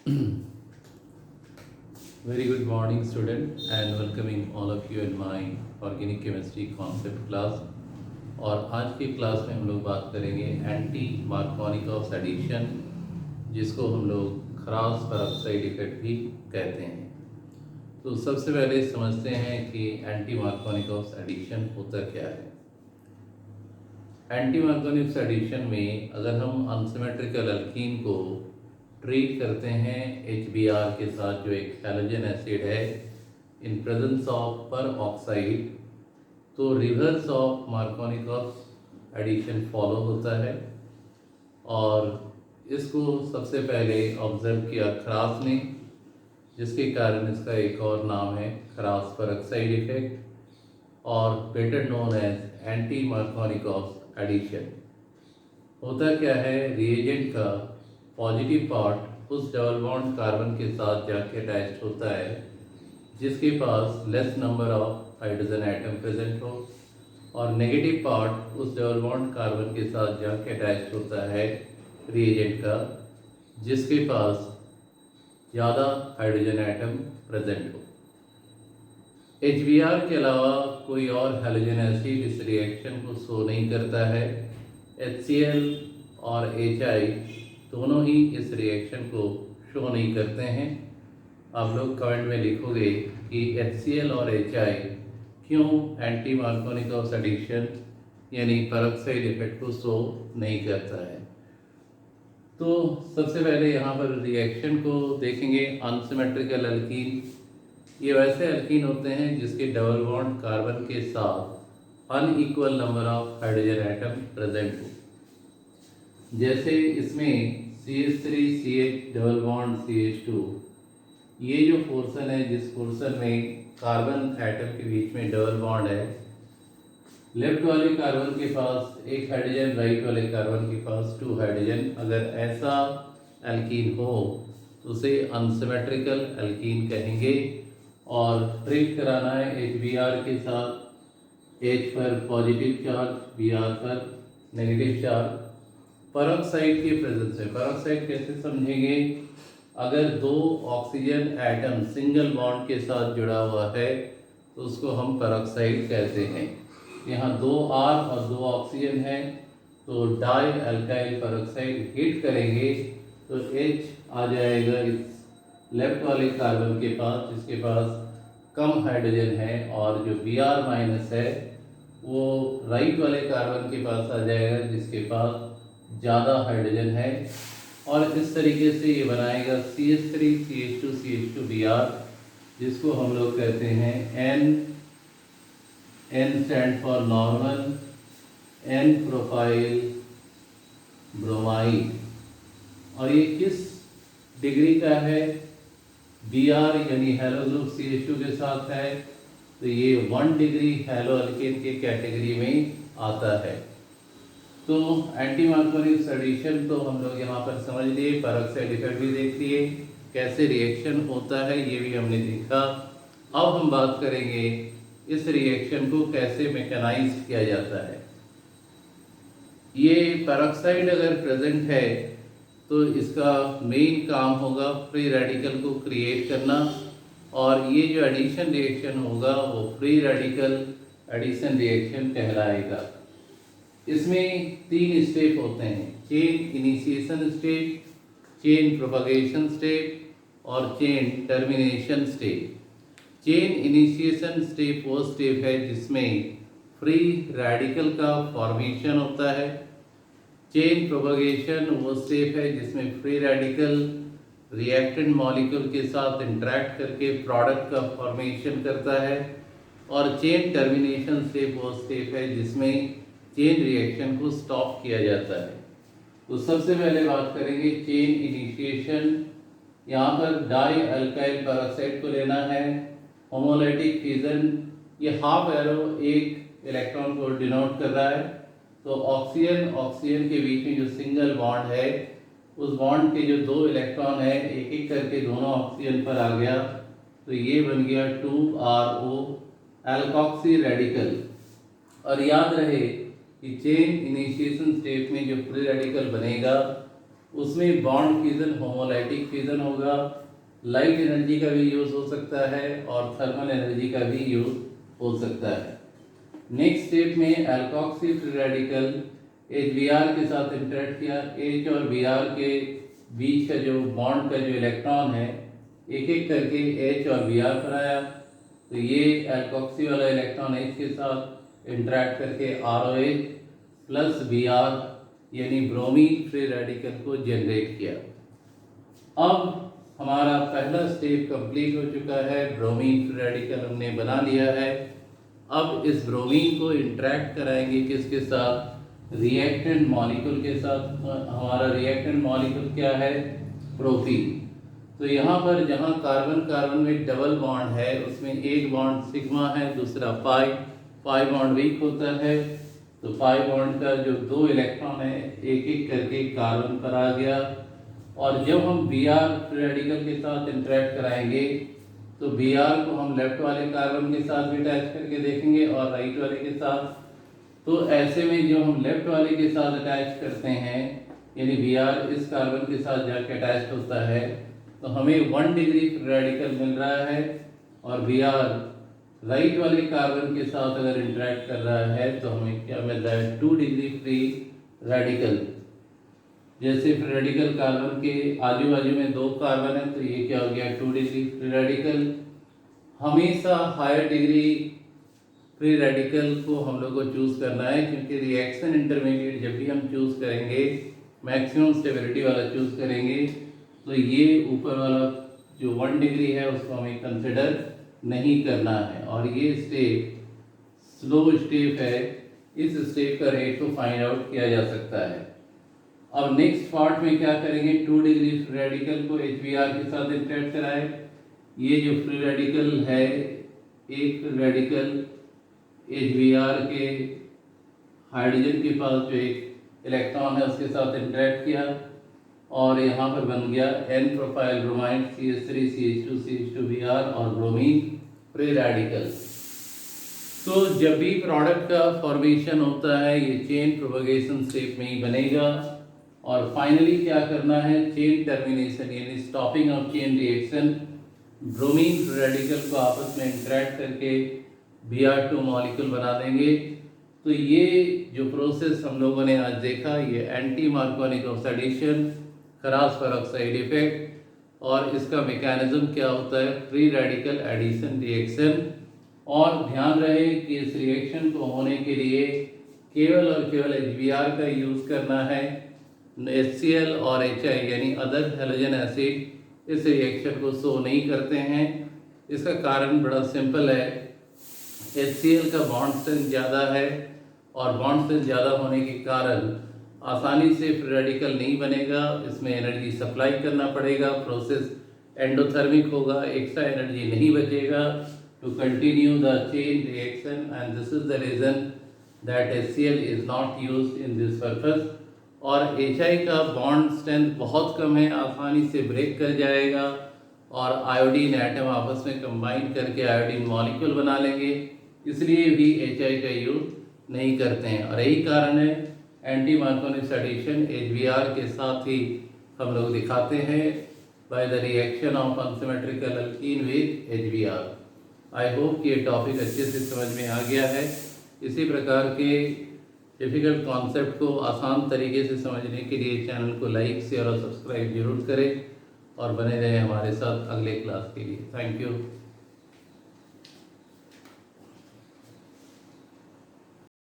Very good morning, student, and welcoming all of you in my organic chemistry concept class. और आज की class में हम लोग बात करेंगे एंटी मार्कोनिकॉफ एडिशन, जिसको हम लोग खरास पेरोक्साइड इफेक्ट भी कहते हैं। तो सबसे पहले समझते हैं कि एंटी मार्कोनिकॉफ एडिशन होता क्या है। एंटी मार्कोनिकॉफ एडिशन में अगर हम अनसिमेट्रिकल अल्कीन को ट्रीट करते हैं HBr के साथ, जो एक हैलोजन एसिड है, in presence of peroxide, तो reverse of Markovnikov addition follow होता है। और इसको सबसे पहले ऑब्जर्व किया खरास ने, जिसके कारण इसका एक और नाम है खरास पेरोक्साइड इफेक्ट, और better known as anti Markovnikov addition. होता क्या है, रिएजेंट का पॉजिटिव पार्ट उस डबल बॉन्ड कार्बन के साथ जाके अटैच्ड होता है जिसके पास less number of hydrogen atom present हो, और नेगेटिव पार्ट उस डबल बॉन्ड कार्बन के साथ जाके अटैच्ड होता है रिएजेंट का जिसके पास ज़्यादा हाइड्रोजन एटम प्रेजेंट हो। HBr के अलावा कोई और हैलोजन एसिड इस रिएक्शन को शो नहीं करता है। HCl और HI दोनों ही इस रिएक्शन को शो नहीं करते हैं। आप लोग कमेंट में लिखोगे कि HCl और HI क्यों एंटी मार्कोनिकॉफ एडिशन यानी पेरोक्साइड इफेक्ट को शो नहीं करता है। तो सबसे पहले यहाँ पर रिएक्शन को देखेंगे। अनसिमेट्रिकल अल्कीन, ये वैसे अल्कीन होते हैं जिसके डबल बॉन्ड कार्बन के साथ unequal number of hydrogen atom present हो। जैसे इसमें CH3CH डबल बॉन्ड CH2, ये जो पोर्शन है, जिस पोर्शन में कार्बन एटम के बीच में डबल बॉन्ड है, लेफ्ट वाले कार्बन के पास एक हाइड्रोजन, राइट वाले कार्बन के पास 2 हाइड्रोजन। अगर ऐसा एल्कीन हो तो उसे अनसिमेट्रिकल एल्कीन कहेंगे। और ट्रीट कराना है HBr के साथ, H पर पॉजिटिव चार्ज, Br पर नेगेटिव चार्ज, पेरोक्साइड के प्रेजेंस में। पेरोक्साइड कैसे समझेंगे, अगर 2 ऑक्सीजन एटम सिंगल बॉन्ड के साथ जुड़ा हुआ है तो उसको हम पेरोक्साइड कहते हैं। यहाँ 2 R और 2 ऑक्सीजन है, तो डाई अल्काइल पेरोक्साइड हीट करेंगे तो H आ जाएगा इस लेफ्ट वाले कार्बन के पास जिसके पास कम हाइड्रोजन है, और जो Br माइनस है वो राइट वाले कार्बन के पास आ जाएगा जिसके पास ज़्यादा हाइड्रोजन है। और इस तरीके से ये बनाएगा CH3CH2CH2Br, जिसको हम लोग कहते हैं N stand for normal, N profile bromide. और ये किस डिग्री का है, Br यानी हेलो ग्रुप CH2 के साथ है, तो ये 1 डिग्री हेलो अल्केन के कैटेगरी में आता है। तो एंटी मार्कोनिकॉफ एडिशन तो हम लोग यहाँ पर समझ लिए, पेरोक्साइड इफेक्ट भी देख लिए, कैसे रिएक्शन होता है ये भी हमने देखा। अब हम बात करेंगे इस रिएक्शन को कैसे मैकेनाइज किया जाता है। ये पेरोक्साइड अगर प्रेजेंट है तो इसका मेन काम होगा फ्री रेडिकल को क्रिएट करना, और ये जो एडिशन रिएक्शन होगा वो फ्री रेडिकल एडिशन रिएक्शन कहलाएगा। इसमें 3 स्टेप होते हैं, chain initiation step, chain propagation step और chain termination step. Chain initiation step वो स्टेप है जिसमें फ्री रेडिकल का फॉर्मेशन होता है। चेन प्रोपगेशन वो स्टेप है जिसमें फ्री रेडिकल रिएक्टेंट मॉलिक्यूल के साथ इंटरेक्ट करके प्रोडक्ट का फॉर्मेशन करता है। और चेन टर्मिनेशन स्टेप वो स्टेप है जिसमें चेन रिएक्शन को स्टॉप किया जाता है। तो सबसे पहले बात करेंगे चेन इनिशिएशन। यहाँ पर डाई अल्काइल पेरोक्साइड को लेना है, होमोलाइटिक फिजन, ये हाफ एरो एक इलेक्ट्रॉन को डिनोट कर रहा है। तो ऑक्सीजन के बीच में जो सिंगल बॉन्ड है, उस बॉन्ड के जो 2 इलेक्ट्रॉन है एक एक करके दोनों ऑक्सीजन पर आ गया, तो ये बन गया 2RO एल्कोक्सी रेडिकल। और याद रहे कि चेन इनिशिएशन स्टेप में जो फ्री रेडिकल बनेगा उसमें बॉन्ड फ्यूजन होमोलाइटिक फ्यूजन होगा। लाइट एनर्जी का भी यूज़ हो सकता है और थर्मल एनर्जी का भी यूज़ हो सकता है। नेक्स्ट स्टेप में एल्कोक्सी फ्री रेडिकल HBr के साथ इंटरेक्ट किया। H और Br के बीच का जो बॉन्ड का जो इलेक्ट्रॉन है एक एक करके H और Br पर आया, तो ये एल्कोक्सी वाला इलेक्ट्रॉन H के साथ इंटरेक्ट करके ROH प्लस Br यानी ब्रोमीन फ्री रेडिकल को जनरेट किया। अब हमारा पहला स्टेप कंप्लीट हो चुका है, ब्रोमीन फ्री रेडिकल हमने बना लिया है। अब इस ब्रोमीन को इंटरेक्ट कराएंगे किसके साथ? रिएक्टेंट मॉलिक्यूल के साथ। हमारा रिएक्टेंट मॉलिक्यूल क्या है? प्रोपीन। तो यहाँ पर जहाँ कार्बन कार्बन में डबल बॉन्ड है उसमें एक बॉन्ड सिग्मा है, दूसरा पाई बॉन्ड वीक होता है, तो पाई बॉन्ड का जो 2 इलेक्ट्रॉन है एक एक करके कार्बन पर आ गया। और जब हम Br फ्री रेडिकल के साथ इंटरेक्ट कराएंगे तो Br को हम लेफ्ट वाले कार्बन के साथ भी अटैच करके देखेंगे और राइट वाले के साथ। तो ऐसे में जो हम लेफ्ट वाले के साथ अटैच करते हैं यानी Br इस कार्बन के साथ जाके अटैच होता है तो हमें 1 डिग्री फ्री रेडिकल मिल रहा है, और Br राइट वाले कार्बन के साथ अगर इंटरेक्ट कर रहा है तो हमें क्या मिल रहा है? 2 डिग्री फ्री रेडिकल। जैसे फ्री रेडिकल कार्बन के आजू बाजू में 2 कार्बन है तो ये क्या हो गया? 2 डिग्री फ्री रेडिकल। हमेशा हायर डिग्री फ्री रेडिकल को हम लोग को चूज़ करना है, क्योंकि रिएक्शन इंटरमीडिएट जब भी हम चूज़ करेंगे मैक्सिमम स्टेबिलिटी वाला चूज़ करेंगे, तो ये ऊपर वाला जो 1 डिग्री है उसको हमें कंसिडर नहीं करना है। और ये स्टेप स्लो स्टेप है, इस स्टेप का रेट को फाइंड आउट किया जा सकता है। अब नेक्स्ट पार्ट में क्या करेंगे? 2 डिग्री फ्री रेडिकल को HBr के साथ इंटरेक्ट कराए। ये जो फ्री रेडिकल है, एक फ्री रेडिकल HBr के हाइड्रोजन के पास जो एक इलेक्ट्रॉन है उसके साथ इंटरेक्ट किया और यहाँ पर बन गया N प्रोफाइल ब्रोमाइड CH3CH2CH2Br और ब्रोमीन फ्री रेडिकल। तो जब भी प्रोडक्ट का फॉर्मेशन होता है ये चेन प्रोपगेशन स्टेप में ही बनेगा, और फाइनली क्या करना है? चेन टर्मिनेशन यानी stopping of chain reaction. Bromine free radical को आपस में इंटरेक्ट करके Br2 मॉलिक्यूल बना देंगे। तो ये जो प्रोसेस हम लोगों ने आज देखा ये anti Markovnikov oxidation, Kharasch peroxide effect, और इसका मैकेनिज्म क्या होता है? Free radical addition reaction. और ध्यान रहे कि इस रिएक्शन को होने के लिए केवल और केवल HBr का यूज़ करना है। HCl और HI यानी अदर हैलोजन एसिड इस रिएक्शन को शो नहीं करते हैं। इसका कारण बड़ा सिंपल है, HCl का बॉन्ड स्ट्रेंथ ज़्यादा है और बॉन्ड स्ट्रेंथ ज़्यादा होने के कारण आसानी से फ्री रेडिकल नहीं बनेगा, इसमें एनर्जी सप्लाई करना पड़ेगा, प्रोसेस एंडोथर्मिक होगा, एक्स्ट्रा एनर्जी नहीं बचेगा to continue the chain reaction, and this is the reason that HCl is not used in this purpose. और HI का बॉन्ड स्ट्रेंथ बहुत कम है, आसानी से ब्रेक कर जाएगा और आयोडीन एटम आपस में कंबाइन करके आयोडीन मॉलिक्यूल बना लेंगे, इसलिए भी HI का यूज़ नहीं करते हैं। और यही कारण है एंटी मार्कोनिक एडिशन HBr के साथ ही हम लोग दिखाते हैं by the reaction of unsymmetrical alkyne with HBr। I hope कि ये टॉपिक अच्छे से समझ में आ गया है। इसी प्रकार के डिफ़िकल्ट कॉन्सेप्ट को आसान तरीके से समझने के लिए चैनल को लाइक शेयर और सब्सक्राइब जरूर करें और बने रहें हमारे साथ अगले क्लास के लिए। Thank you.